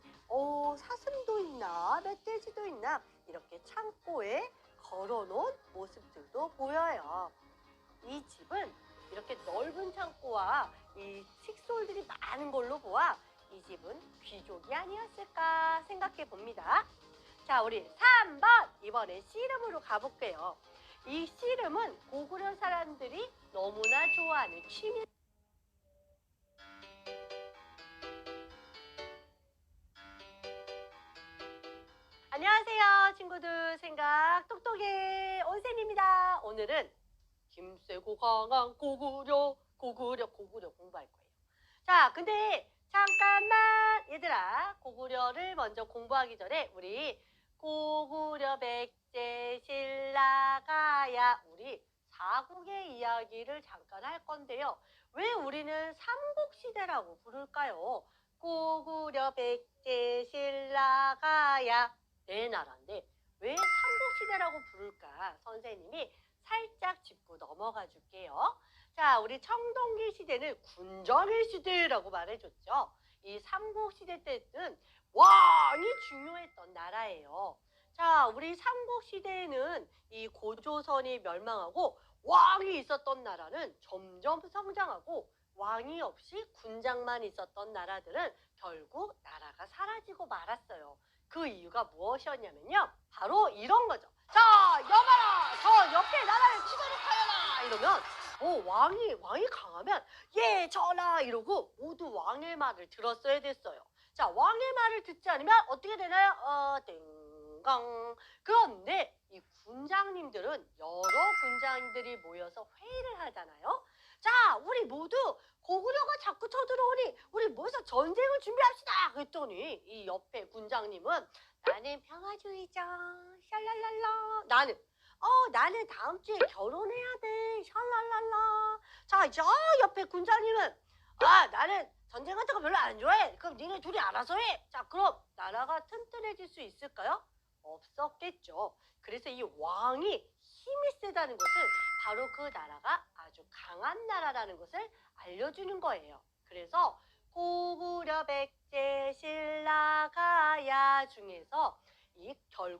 사슴도 있나 멧돼지도 있나 이렇게 창고에 걸어놓은 모습들도 보여요. 이 집은 이렇게 넓은 창고와 이 식솔들이 많은 걸로 보아 이 집은 귀족이 아니었을까 생각해 봅니다. 자, 우리 3번 이번엔 씨름으로 가볼게요. 이 씨름은 고구려 사람들이 너무나 좋아하는 취미. 안녕하세요, 친구들. 생각 똑똑해 온센입니다. 오늘은 힘세고 강한 고구려 공부할 거예요. 자, 근데 잠깐만 얘들아, 고구려를 먼저 공부하기 전에 우리 고구려 백제 신라 가야 우리 사국의 이야기를 잠깐 할 건데요. 왜 우리는 삼국시대라고 부를까요? 고구려 백제 신라 가야 네 나라인데 왜 삼국시대라고 부를까? 선생님이 살짝 짚고 넘어가 줄게요. 자, 우리 청동기 시대는 군정의 시대라고 말해줬죠. 이 삼국시대 때는 왕이 중요했던 나라예요. 자, 우리 삼국시대에는 이 고조선이 멸망하고 왕이 있었던 나라는 점점 성장하고 왕이 없이 군장만 있었던 나라들은 결국 나라가 사라지고 말았어요. 그 이유가 무엇이었냐면요. 바로 이런 거죠. 자, 여봐라! 저 옆에 나라를 치도록하여라! 이러면 왕이 강하면 예 전하 이러고 모두 왕의 말을 들었어야 됐어요. 자, 왕의 말을 듣지 않으면 어떻게 되나요? 땡강. 그런데 이 군장님들은 여러 군장님들이 모여서 회의를 하잖아요. 자, 우리 모두 고구려가 자꾸 쳐들어오니 우리 모여서 전쟁을 준비합시다. 그랬더니 이 옆에 군장님은 나는 평화주의자 샬랄랄라. 나는 다음 주에 결혼해야 돼 샬랄랄라. 자, 저 옆에 군장님은 나는 전쟁 같은 거 별로 안 좋아해. 그럼 니네 둘이 알아서 해. 자, 그럼 나라가 튼튼해질 수 있을까요? 없었겠죠. 그래서 이 왕이 힘이 세다는 것을 바로 그 나라가 아주 강한 나라라는 것을 알려주는 거예요. 그래서 고구려 백제 신라 가야 중에서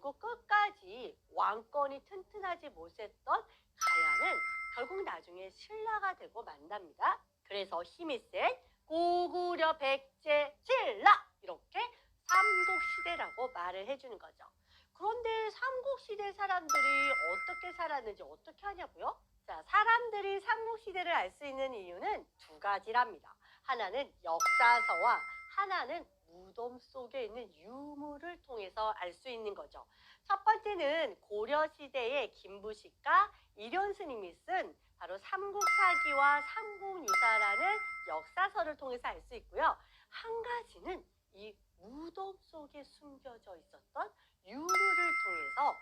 결국 끝까지 왕권이 튼튼하지 못했던 가야는 결국 나중에 신라가 되고 만답니다. 그래서 힘이 센 고구려, 백제, 신라 이렇게 삼국시대라고 말을 해주는 거죠. 그런데 삼국시대 사람들이 어떻게 살았는지 어떻게 하냐고요? 자, 사람들이 삼국시대를 알 수 있는 이유는 두 가지랍니다. 하나는 역사서와 하나는 무덤 속에 있는 유물을 통해서 알 수 있는 거죠. 첫 번째는 고려시대의 김부식과 이련스님이 쓴 바로 삼국사기와 삼국유사라는 역사서를 통해서 알 수 있고요. 한 가지는 이 무덤 속에 숨겨져 있었던 유물을 통해서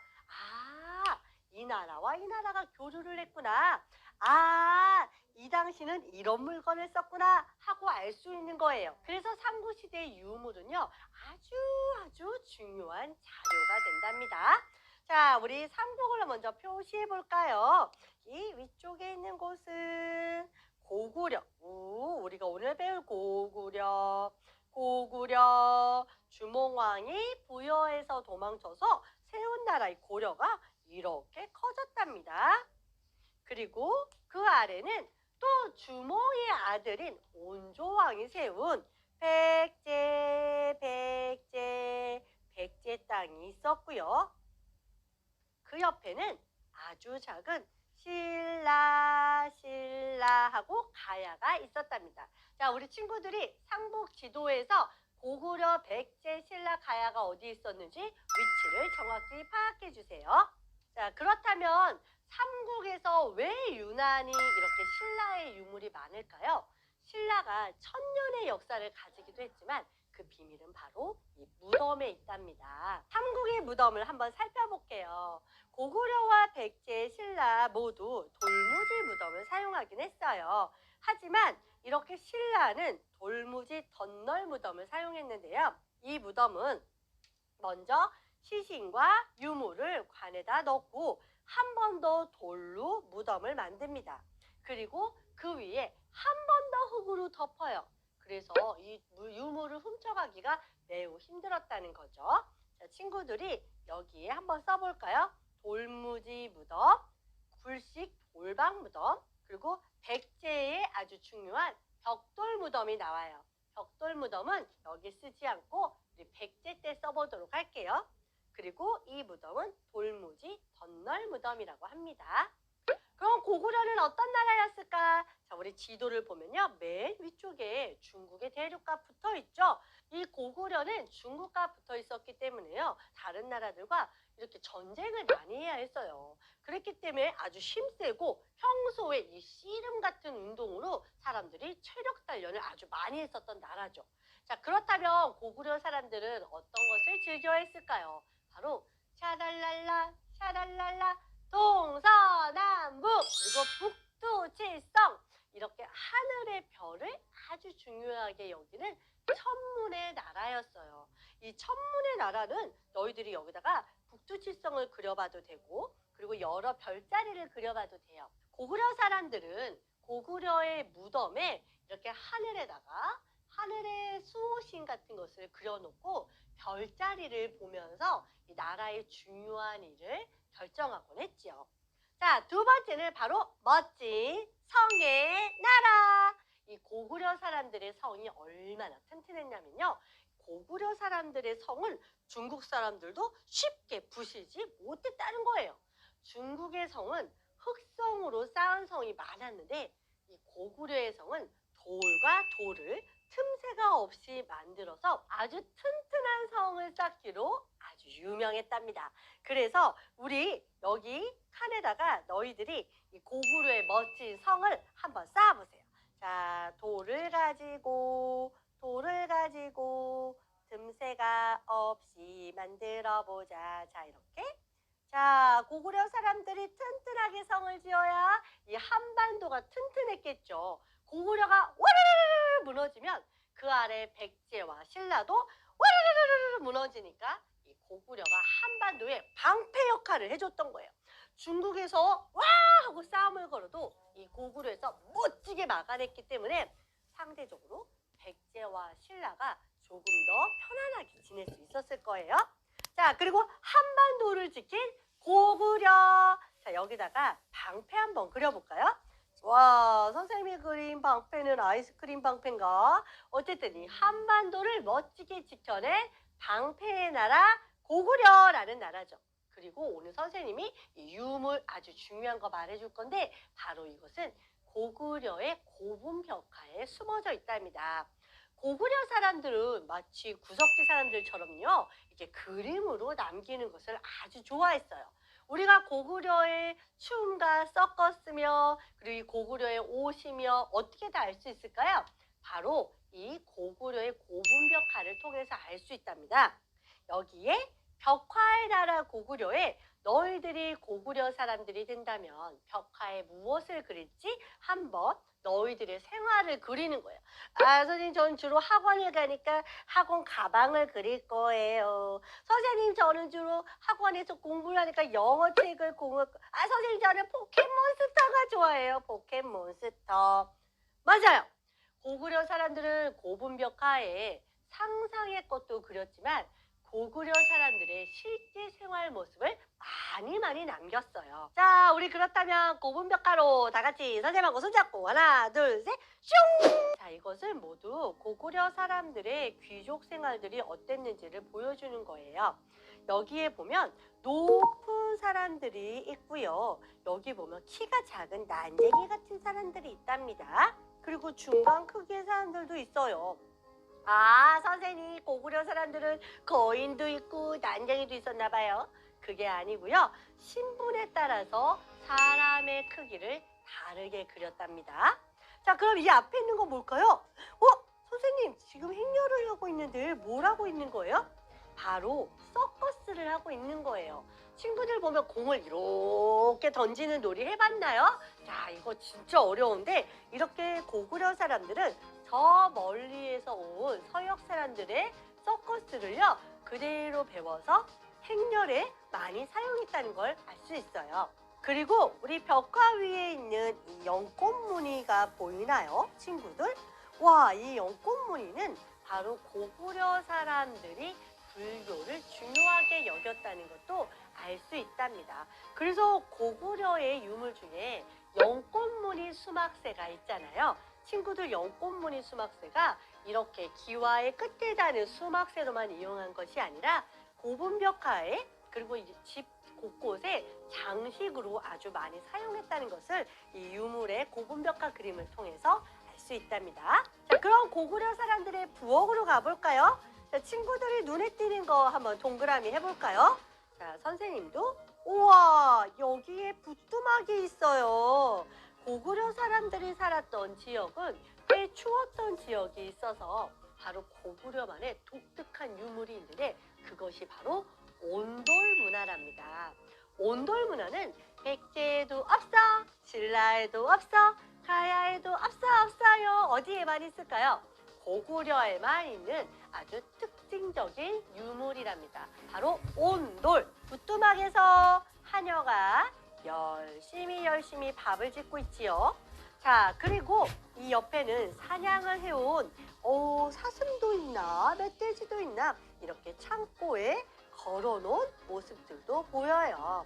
이 나라와 이 나라가 교류를 했구나. 이 당시는 이런 물건을 썼구나 하고 알 수 있는 거예요. 그래서 삼국시대의 유물은요, 아주 중요한 자료가 된답니다. 자, 우리 삼국을 먼저 표시해 볼까요? 이 위쪽에 있는 곳은 고구려. 우리가 오늘 배울 고구려. 주몽왕이 부여에서 도망쳐서 세운 나라 이 고려가 이렇게 커졌답니다. 그리고 그 아래는 또 주몽의 아들인 온조왕이 세운 백제 땅이 있었고요. 그 옆에는 아주 작은 신라하고 가야가 있었답니다. 자, 우리 친구들이 삼국 지도에서 고구려, 백제, 신라, 가야가 어디 있었는지 위치를 정확히 파악해 주세요. 자, 그렇다면 삼국에서 왜 유난히 이렇게 신라의 유물이 많을까요? 신라가 1000년의 역사를 가지기도 했지만 그 비밀은 바로 이 무덤에 있답니다. 삼국의 무덤을 한번 살펴볼게요. 고구려와 백제, 신라 모두 돌무지 무덤을 사용하긴 했어요. 하지만 이렇게 신라는 돌무지 덧널 무덤을 사용했는데요. 이 무덤은 먼저 시신과 유물을 관에다 넣고 한 번 더 돌로 무덤을 만듭니다. 그리고 그 위에 한 번 더 흙으로 덮어요. 그래서 이 유물을 훔쳐가기가 매우 힘들었다는 거죠. 자, 친구들이 여기에 한번 써볼까요? 돌무지 무덤, 굴식 돌방 무덤, 그리고 백제의 아주 중요한 벽돌 무덤이 나와요. 벽돌 무덤은 여기 쓰지 않고 우리 백제 때 써보도록 할게요. 그리고 이 무덤은 돌무지 덧널 무덤이라고 합니다. 그럼 고구려는 어떤 나라였을까? 자, 우리 지도를 보면요. 맨 위쪽에 중국의 대륙과 붙어 있죠. 이 고구려는 중국과 붙어 있었기 때문에요. 다른 나라들과 이렇게 전쟁을 많이 해야 했어요. 그랬기 때문에 아주 힘세고 평소에 이 씨름 같은 운동으로 사람들이 체력 단련을 아주 많이 했었던 나라죠. 자, 그렇다면 고구려 사람들은 어떤 것을 즐겨 했을까요? 바로 샤랄랄라 동서남북 그리고 북두칠성 이렇게 하늘의 별을 아주 중요하게 여기는 천문의 나라였어요. 이 천문의 나라는 너희들이 여기다가 북두칠성을 그려봐도 되고 그리고 여러 별자리를 그려봐도 돼요. 고구려 사람들은 고구려의 무덤에 이렇게 하늘에다가 하늘의 수호신 같은 것을 그려놓고 별자리를 보면서 이 나라의 중요한 일을 결정하곤 했지요. 자, 두 번째는 바로 멋진 성의 나라. 이 고구려 사람들의 성이 얼마나 튼튼했냐면요. 고구려 사람들의 성은 중국 사람들도 쉽게 부시지 못했다는 거예요. 중국의 성은 흙성으로 쌓은 성이 많았는데 이 고구려의 성은 돌과 돌을 틈새가 없이 만들어서 아주 튼튼한 성을 쌓기로 아주 유명했답니다. 그래서 우리 여기 칸에다가 너희들이 이 고구려의 멋진 성을 한번 쌓아보세요. 자, 돌을 가지고 틈새가 없이 만들어보자. 자, 이렇게. 자, 고구려 사람들이 튼튼하게 성을 지어야 이 한반도가 튼튼했겠죠. 고구려가 와르르르 무너지면 그 아래 백제와 신라도 와르르르 무너지니까 이 고구려가 한반도에 방패 역할을 해줬던 거예요. 중국에서 와 하고 싸움을 걸어도 이 고구려에서 멋지게 막아냈기 때문에 상대적으로 백제와 신라가 조금 더 편안하게 지낼 수 있었을 거예요. 자, 그리고 한반도를 지킨 고구려. 자, 여기다가 방패 한번 그려볼까요? 와, 선생님이 그린 방패는 아이스크림 방패인가? 어쨌든 이 한반도를 멋지게 지켜낸 방패의 나라 고구려라는 나라죠. 그리고 오늘 선생님이 이 유물 아주 중요한 거 말해줄 건데 바로 이것은 고구려의 고분벽화에 숨어져 있답니다. 고구려 사람들은 마치 구석기 사람들처럼요, 이렇게 그림으로 남기는 것을 아주 좋아했어요. 우리가 고구려의 춤과 서커스며 그리고 이 고구려의 옷이며 어떻게 다 알 수 있을까요? 바로 이 고구려의 고분벽화를 통해서 알 수 있답니다. 여기에 벽화의 나라 고구려에 너희들이 고구려 사람들이 된다면 벽화에 무엇을 그릴지 한번 너희들의 생활을 그리는 거예요. 아, 선생님, 전 주로 학원을 가니까 학원 가방을 그릴 거예요. 선생님, 저는 주로 학원에서 공부를 하니까 영어 책을 아, 선생님, 저는 포켓몬스터가 좋아해요. 포켓몬스터. 맞아요. 고구려 사람들은 고분벽화에 상상의 것도 그렸지만 고구려 사람들의 실제 생활 모습을 많이 남겼어요. 자, 우리 그렇다면 고분벽화로 다 같이 선생님하고 손잡고 하나, 둘, 셋, 슝! 자, 이것은 모두 고구려 사람들의 귀족 생활들이 어땠는지를 보여주는 거예요. 여기에 보면 높은 사람들이 있고요. 여기 보면 키가 작은 난쟁이 같은 사람들이 있답니다. 그리고 중간 크기의 사람들도 있어요. 아, 선생님, 고구려 사람들은 거인도 있고 난쟁이도 있었나 봐요. 그게 아니고요. 신분에 따라서 사람의 크기를 다르게 그렸답니다. 자, 그럼 이 앞에 있는 건 뭘까요? 선생님, 지금 행렬을 하고 있는데 뭘 하고 있는 거예요? 바로 서커스를 하고 있는 거예요. 친구들 보면 공을 이렇게 던지는 놀이 해봤나요? 자, 이거 진짜 어려운데 이렇게 고구려 사람들은 저 멀리에서 온 서역 사람들의 서커스를요 그대로 배워서 행렬에 많이 사용했다는 걸 알 수 있어요. 그리고 우리 벽화 위에 있는 이 연꽃무늬가 보이나요, 친구들? 와, 이 연꽃무늬는 바로 고구려 사람들이 불교를 중요하게 여겼다는 것도 알 수 있답니다. 그래서 고구려의 유물 중에 연꽃무늬 수막새가 있잖아요. 친구들, 연꽃무늬 수막새가 이렇게 기와의 끝에 다는 수막새로만 이용한 것이 아니라 고분벽화에 그리고 이제 집 곳곳에 장식으로 아주 많이 사용했다는 것을 이 유물의 고분벽화 그림을 통해서 알 수 있답니다. 자, 그럼 고구려 사람들의 부엌으로 가볼까요? 자, 친구들이 눈에 띄는 거 한번 동그라미 해볼까요? 자, 선생님도 우와, 여기에 부뚜막이 있어요. 고구려 사람들이 살았던 지역은 꽤 추웠던 지역이 있어서 바로 고구려만의 독특한 유물이 있는데 그것이 바로 온돌 문화랍니다. 온돌 문화는 백제에도 없어, 신라에도 없어, 가야에도 없어요. 어디에만 있을까요? 고구려에만 있는 아주 특징적인 유물이랍니다. 바로 온돌. 부뚜막에서 하녀가 열심히 밥을 짓고 있지요. 자, 그리고 이 옆에는 사냥을 해온 사슴도 있나 멧돼지도 있나 이렇게 창고에 걸어놓은 모습들도 보여요.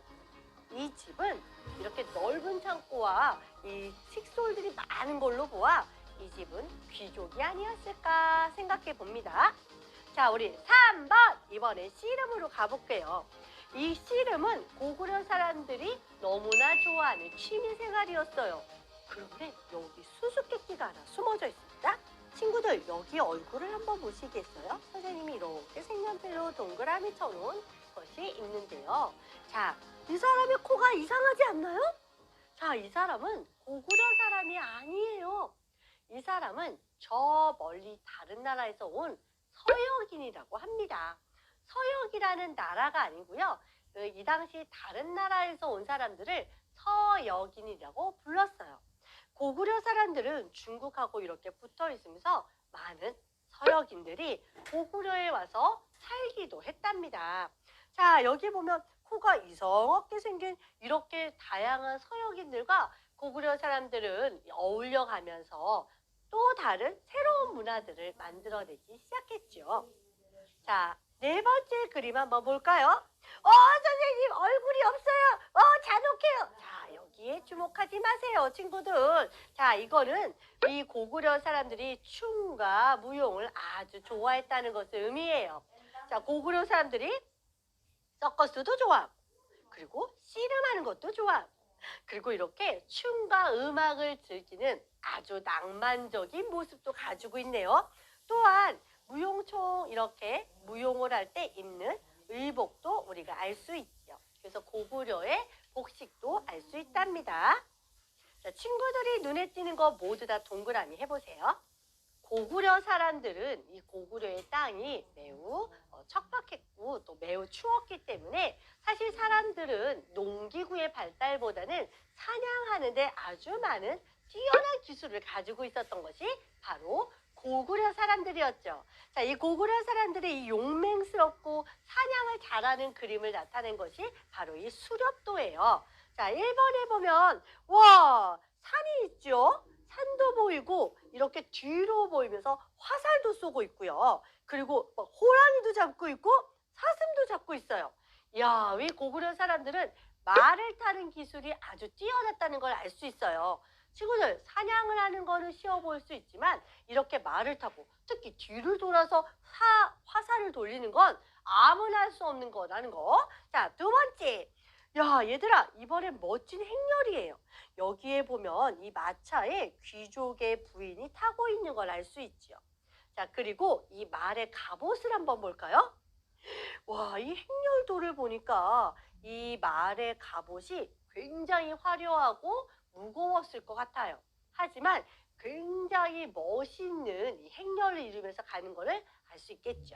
이 집은 이렇게 넓은 창고와 이 식솔들이 많은 걸로 보아 이 집은 귀족이 아니었을까 생각해 봅니다. 자, 우리 3번 이번에 씨름으로 가볼게요. 이 씨름은 고구려 사람들이 너무나 좋아하는 취미생활이었어요. 그런데 여기 수수께끼가 하나 숨어져 있습니다. 친구들, 여기 얼굴을 한번 보시겠어요? 선생님이 이렇게 색연필로 동그라미 쳐놓은 것이 있는데요. 자, 이 사람의 코가 이상하지 않나요? 자, 이 사람은 고구려 사람이 아니에요. 이 사람은 저 멀리 다른 나라에서 온 서역인이라고 합니다. 서역이라는 나라가 아니고요. 이 당시 다른 나라에서 온 사람들을 서역인이라고 불렀어요. 고구려 사람들은 중국하고 이렇게 붙어 있으면서 많은 서역인들이 고구려에 와서 살기도 했답니다. 자, 여기 보면 코가 이상하게 생긴 이렇게 다양한 서역인들과 고구려 사람들은 어울려가면서 또 다른 새로운 문화들을 만들어내기 시작했죠. 자, 자, 네 번째 그림 한번 볼까요? 선생님 얼굴이 없어요. 잔혹해요. 자, 여기에 주목하지 마세요, 친구들. 자, 이거는 이 고구려 사람들이 춤과 무용을 아주 좋아했다는 것을 의미해요. 자, 고구려 사람들이 서커스도 좋아하고, 그리고 씨름하는 것도 좋아하고, 그리고 이렇게 춤과 음악을 즐기는 아주 낭만적인 모습도 가지고 있네요. 또한 무용총 이렇게 무용을 할 때 입는 의복도 우리가 알 수 있죠. 그래서 고구려의 복식도 알 수 있답니다. 자, 친구들이 눈에 띄는 거 모두 다 동그라미 해보세요. 고구려 사람들은 이 고구려의 땅이 매우 척박했고 또 매우 추웠기 때문에 사실 사람들은 농기구의 발달보다는 사냥하는 데 아주 많은 뛰어난 기술을 가지고 있었던 것이 바로 고구려 사람들이었죠. 자, 이 고구려 사람들의 이 용맹스럽고 사냥을 잘하는 그림을 나타낸 것이 바로 이 수렵도예요. 자, 1번에 보면 와, 산이 있죠? 산도 보이고 이렇게 뒤로 보이면서 화살도 쏘고 있고요. 그리고 막 호랑이도 잡고 있고 사슴도 잡고 있어요. 이야, 이 고구려 사람들은 말을 타는 기술이 아주 뛰어났다는 걸 알 수 있어요. 친구들, 사냥을 하는 거는 쉬워 보일 수 있지만 이렇게 말을 타고 특히 뒤를 돌아서 화살을 돌리는 건 아무나 할 수 없는 거라는 거. 자, 두 번째. 야, 얘들아, 이번엔 멋진 행렬이에요. 여기에 보면 이 마차에 귀족의 부인이 타고 있는 걸 알 수 있죠. 자, 그리고 이 말의 갑옷을 한번 볼까요? 와, 이 행렬도를 보니까 이 말의 갑옷이 굉장히 화려하고 무거웠을 것 같아요. 하지만 굉장히 멋있는 이 행렬을 이루면서 가는 것을 알 수 있겠죠.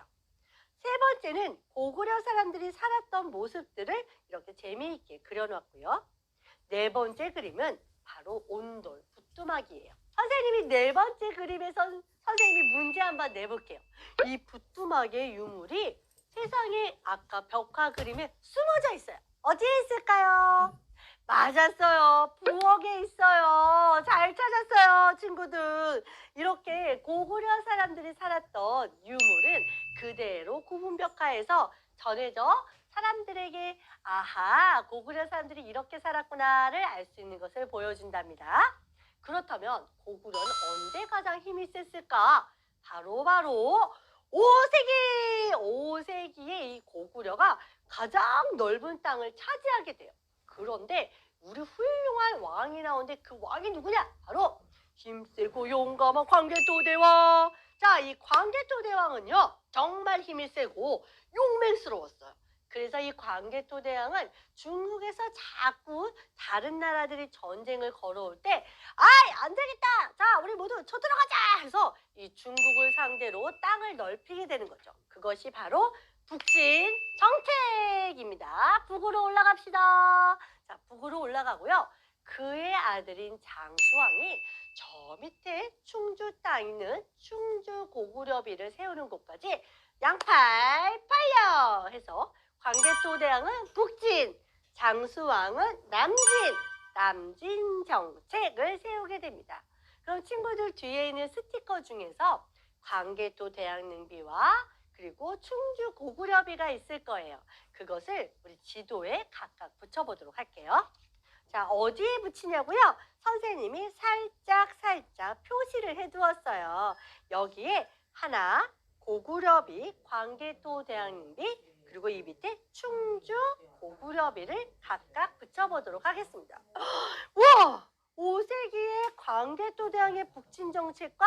세 번째는 고구려 사람들이 살았던 모습들을 이렇게 재미있게 그려놨고요. 네 번째 그림은 바로 온돌, 부뚜막이에요. 선생님이 네 번째 그림에서 선생님이 문제 한번 내볼게요. 이 부뚜막의 유물이 세상에 아까 벽화 그림에 숨어져 있어요. 어디에 있을까요? 맞았어요. 부엌에 있어요. 잘 찾았어요, 친구들. 이렇게 고구려 사람들이 살았던 유물은 그대로 구분벽화에서 전해져 사람들에게 아하, 고구려 사람들이 이렇게 살았구나를 알 수 있는 것을 보여준답니다. 그렇다면 고구려는 언제 가장 힘이 셌을까? 바로 5세기! 5세기에 이 고구려가 가장 넓은 땅을 차지하게 돼요. 그런데 우리 훌륭한 왕이 나오는데 그 왕이 누구냐? 바로 힘세고 용감한 광개토대왕. 자, 이 광개토대왕은요 정말 힘이 세고 용맹스러웠어요. 그래서 이 광개토대왕은 중국에서 자꾸 다른 나라들이 전쟁을 걸어올 때 아이, 안 되겠다, 자 우리 모두 쳐들어가자 해서 이 중국을 상대로 땅을 넓히게 되는 거죠. 그것이 바로 북진 정책입니다. 북으로 올라갑시다. 자, 북으로 올라가고요. 그의 아들인 장수왕이 저 밑에 충주 땅 있는 충주 고구려비를 세우는 곳까지 양팔 팔려 해서 광개토대왕은 북진, 장수왕은 남진 정책을 세우게 됩니다. 그럼 친구들 뒤에 있는 스티커 중에서 광개토대왕 능비와 그리고 충주 고구려비가 있을 거예요. 그것을 우리 지도에 각각 붙여보도록 할게요. 자, 어디에 붙이냐고요? 선생님이 살짝 표시를 해두었어요. 여기에 하나, 고구려비, 광개토대왕비, 그리고 이 밑에 충주 고구려비를 각각 붙여보도록 하겠습니다. 와! 5세기의 광개토대왕의 북진 정책과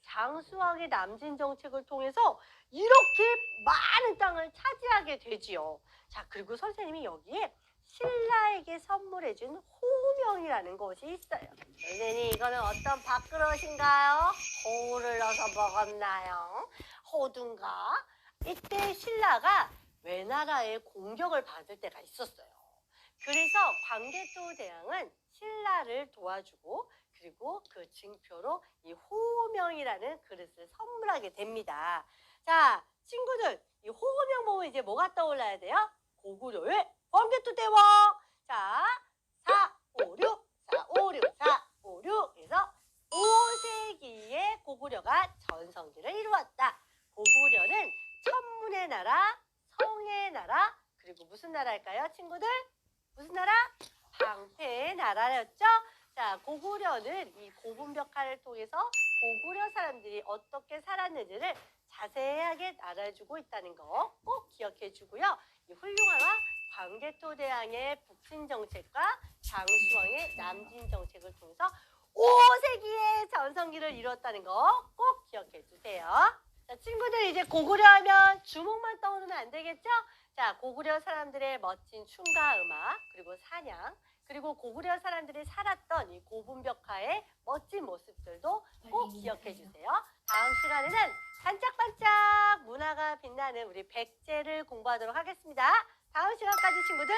장수왕의 남진 정책을 통해서 이렇게 많은 땅을 차지하게 되지요. 자, 그리고 선생님이 여기에 신라에게 선물해준 호명이라는 것이 있어요. 선생님, 이거는 어떤 밥그릇인가요? 호를 넣어서 먹었나요? 호두인가? 이때 신라가 외나라의 공격을 받을 때가 있었어요. 그래서 광개토대왕은 신라를 도와주고 그리고 그 증표로 이 호명이라는 그릇을 선물하게 됩니다. 자, 친구들, 이 호명 보면 이제 뭐가 떠올라야 돼요? 고구려의 광개토대왕. 자, 456 해서 5세기에 고구려가 전성기를 이루었다. 고구려는 천문의 무슨 나라일까요, 친구들? 무슨 나라? 방패의 나라였죠? 자, 고구려는 이 고분벽화를 통해서 고구려 사람들이 어떻게 살았는지를 자세하게 알아주고 있다는 거 꼭 기억해 주고요. 이 훌륭한 광개토대왕의 북진 정책과 장수왕의 남진 정책을 통해서 5세기의 전성기를 이뤘다는 거 꼭 기억해 주세요. 자, 친구들 이제 고구려 하면 주목만 떠오르면 안 되겠죠? 자, 고구려 사람들의 멋진 춤과 음악, 그리고 사냥, 그리고 고구려 사람들이 살았던 이 고분벽화의 멋진 모습들도 꼭 기억해 주세요. 다음 시간에는 반짝반짝 문화가 빛나는 우리 백제를 공부하도록 하겠습니다. 다음 시간까지 친구들